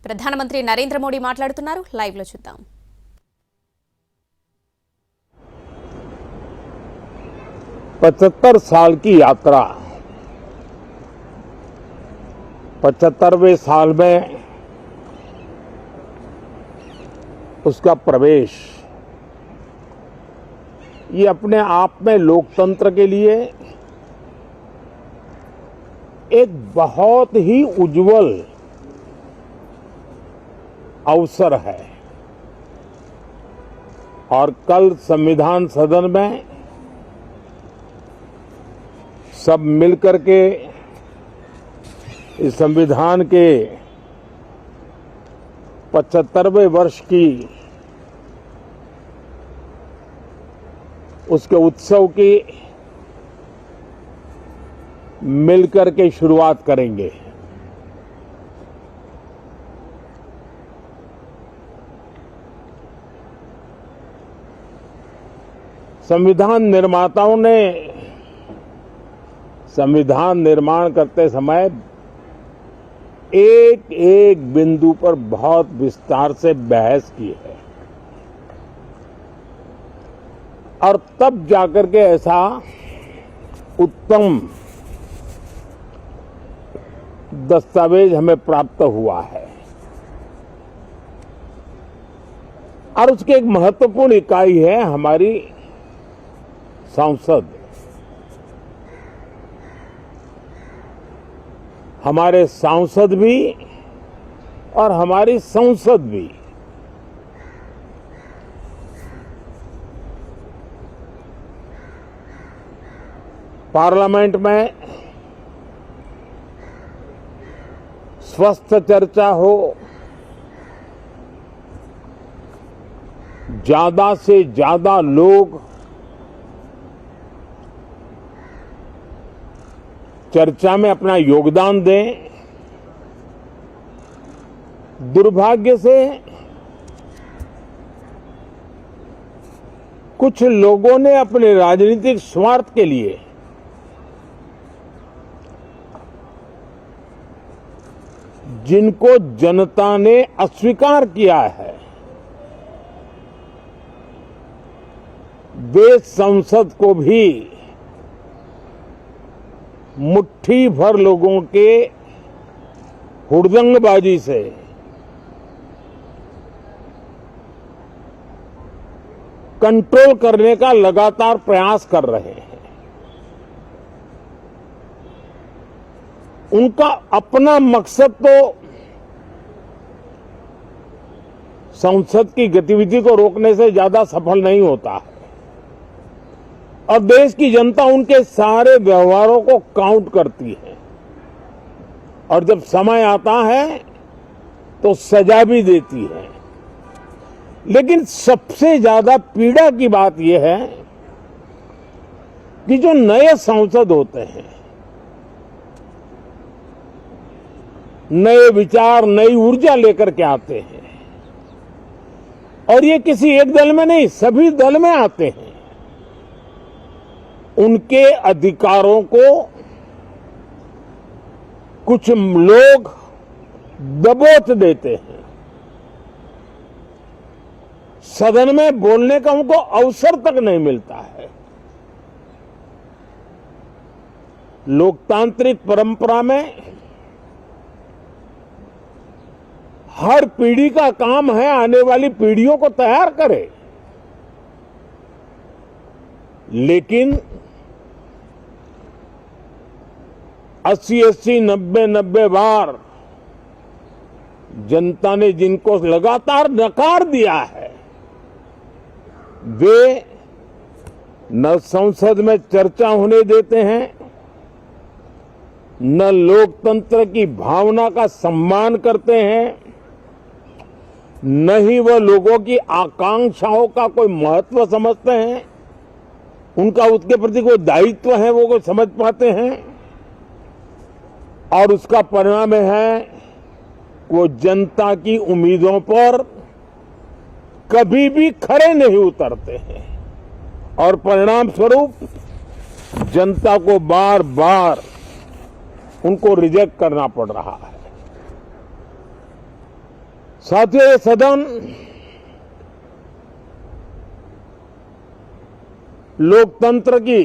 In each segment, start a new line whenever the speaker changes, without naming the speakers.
ప్రధానమంత్రి నరేంద్ర మోడీ మాట్లాడుతున్నారు. లైవ్ లో చూద్దాం.
पचहत्तर साल की यात्रा 75वें साल में उसका प्रवेश ये अपने आप में लोकतंत्र के लिए एक बहुत ही उज्जवल अवसर है और कल संविधान सदन में सब मिलकर के इस संविधान के 75वें वर्ष की उसके उत्सव की मिलकर के शुरुआत करेंगे। संविधान निर्माताओं ने संविधान निर्माण करते समय एक एक बिंदु पर बहुत विस्तार से बहस की है और तब जाकर के ऐसा उत्तम दस्तावेज हमें प्राप्त हुआ है। और उसकी एक महत्वपूर्ण इकाई है हमारी संसद। हमारे सांसद भी और हमारी संसद भी पार्लियामेंट में स्वस्थ चर्चा हो, ज्यादा से ज्यादा लोग चर्चा में अपना योगदान दें। दुर्भाग्य से कुछ लोगों ने अपने राजनीतिक स्वार्थ के लिए जिनको जनता ने अस्वीकार किया है, वे संसद को भी मुट्ठी भर लोगों के हुड़दंगबाजी से कंट्रोल करने का लगातार प्रयास कर रहे हैं। उनका अपना मकसद तो संसद की गतिविधि को रोकने से ज्यादा सफल नहीं होता है और देश की जनता उनके सारे व्यवहारों को काउंट करती है और जब समय आता है तो सजा भी देती है। लेकिन सबसे ज्यादा पीड़ा की बात यह है कि जो नए सांसद होते हैं, नए विचार नई ऊर्जा लेकर के आते हैं और ये किसी एक दल में नहीं, सभी दल में आते हैं। उनके अधिकारों को कुछ लोग दबोच देते हैं। सदन में बोलने का उनको अवसर तक नहीं मिलता है। लोकतांत्रिक परंपरा में हर पीढ़ी का काम है आने वाली पीढ़ियों को तैयार करे, लेकिन 80-80, 90-90 बार जनता ने जिनको लगातार नकार दिया है, वे न संसद में चर्चा होने देते हैं, न लोकतंत्र की भावना का सम्मान करते हैं, न ही वह लोगों की आकांक्षाओं का कोई महत्व समझते हैं, उनका उसके प्रति कोई दायित्व है वो कोई समझ पाते हैं। और उसका परिणाम है वो जनता की उम्मीदों पर कभी भी खरे नहीं उतरते हैं और परिणाम स्वरूप जनता को बार बार उनको रिजेक्ट करना पड़ रहा है। साथियों, ये सदन लोकतंत्र की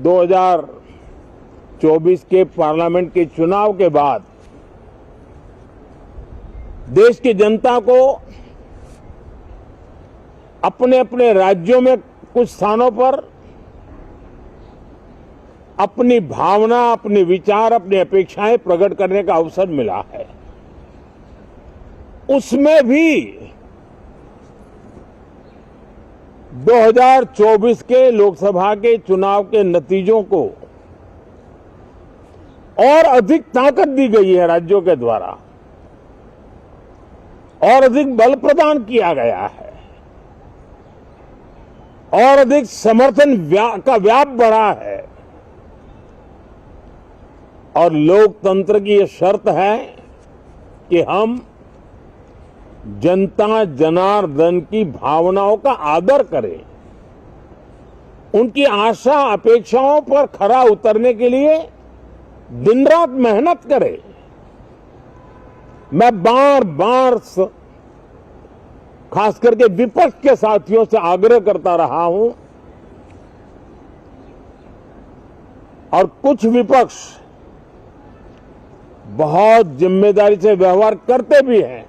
2024 के पार्लियामेंट के चुनाव के बाद देश की जनता को अपने अपने राज्यों में कुछ स्थानों पर अपनी भावना, अपने विचार, अपनी अपेक्षाएं प्रकट करने का अवसर मिला है। उसमें भी 2024 के लोकसभा के चुनाव के नतीजों को और अधिक ताकत दी गई है राज्यों के द्वारा, और अधिक बल प्रदान किया गया है, और अधिक समर्थन का व्याप बढ़ा है। और लोकतंत्र की यह शर्त है कि हम जनता जनार्दन की भावनाओं का आदर करें, उनकी आशा अपेक्षाओं पर खरा उतरने के लिए दिन रात मेहनत करें। मैं बार बार खास करके विपक्ष के साथियों से आग्रह करता रहा हूं, और कुछ विपक्ष बहुत जिम्मेदारी से व्यवहार करते भी हैं।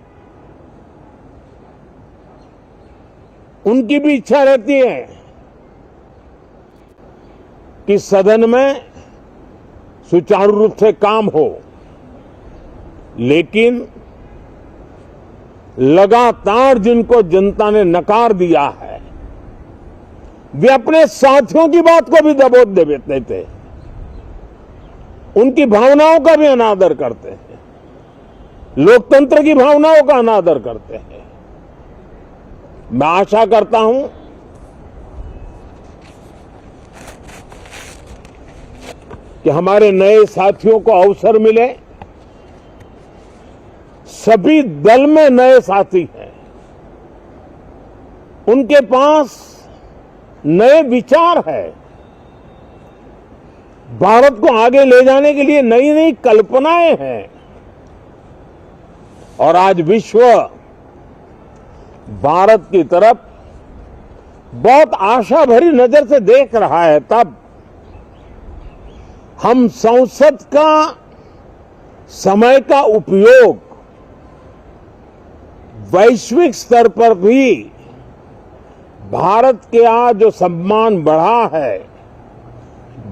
उनकी भी इच्छा रहती है कि सदन में सुचारू रूप से काम हो, लेकिन लगातार जिनको जनता ने नकार दिया है, वे अपने साथियों की बात को भी दबोच देते थे, उनकी भावनाओं का भी अनादर करते हैं, लोकतंत्र की भावनाओं का अनादर करते हैं। मैं आशा करता हूं कि हमारे नए साथियों को अवसर मिले। सभी दल में नए साथी हैं, उनके पास नए विचार है, भारत को आगे ले जाने के लिए नई नई कल्पनाएं हैं। और आज विश्व भारत की तरफ बहुत आशा भरी नजर से देख रहा है। तब हम संसद का समय का उपयोग वैश्विक स्तर पर भी भारत के आज जो सम्मान बढ़ा है,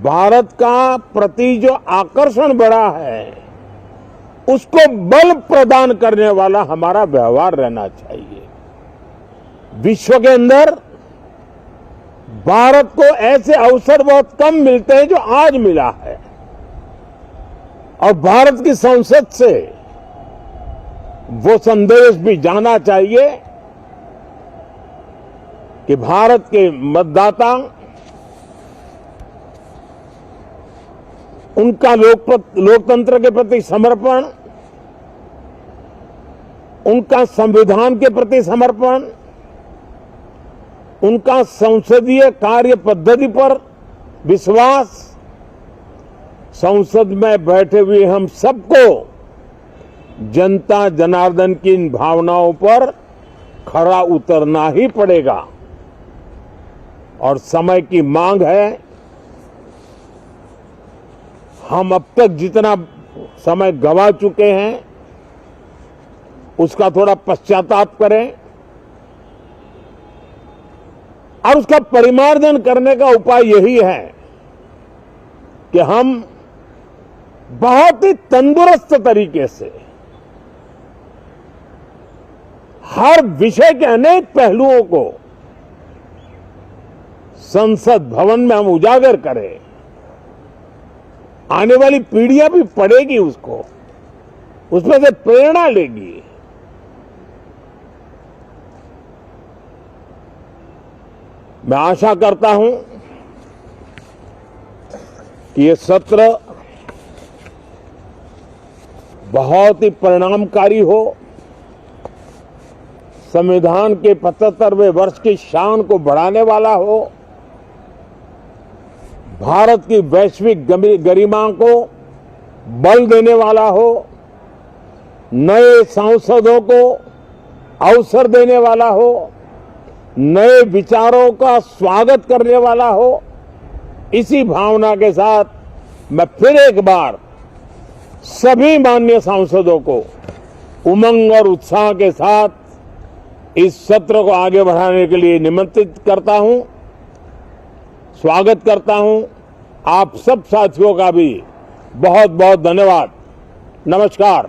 भारत का प्रति जो आकर्षण बढ़ा है, उसको बल प्रदान करने वाला हमारा व्यवहार रहना चाहिए। विश्व के अंदर भारत को ऐसे अवसर बहुत कम मिलते हैं जो आज मिला है, और भारत की संसद से वो संदेश भी जाना चाहिए कि भारत के मतदाता, उनका लोकतंत्र के प्रति समर्पण, उनका संविधान के प्रति समर्पण, उनका संसदीय कार्य पद्धति पर विश्वास, संसद में बैठे हुए हम सबको जनता जनार्दन की इन भावनाओं पर खरा उतरना ही पड़ेगा। और समय की मांग है, हम अब तक जितना समय गंवा चुके हैं उसका थोड़ा पश्चाताप करें, और उसका परिमार्जन करने का उपाय यही है कि हम बहुत ही तंदुरुस्त तरीके से हर विषय के अनेक पहलुओं को संसद भवन में हम उजागर करें। आने वाली पीढ़ियां भी पढ़ेगी उसको, उसमें से प्रेरणा लेगी। मैं आशा करता हूं कि ये सत्र बहुत ही परिणामकारी हो, संविधान के 75वें वर्ष की शान को बढ़ाने वाला हो, भारत की वैश्विक गरिमा को बल देने वाला हो, नए सांसदों को अवसर देने वाला हो, नए विचारों का स्वागत करने वाला हो। इसी भावना के साथ मैं फिर एक बार सभी माननीय सांसदों को उमंग और उत्साह के साथ इस सत्र को आगे बढ़ाने के लिए निमंत्रित करता हूं, स्वागत करता हूं। आप सब साथियों का भी बहुत बहुत धन्यवाद। नमस्कार।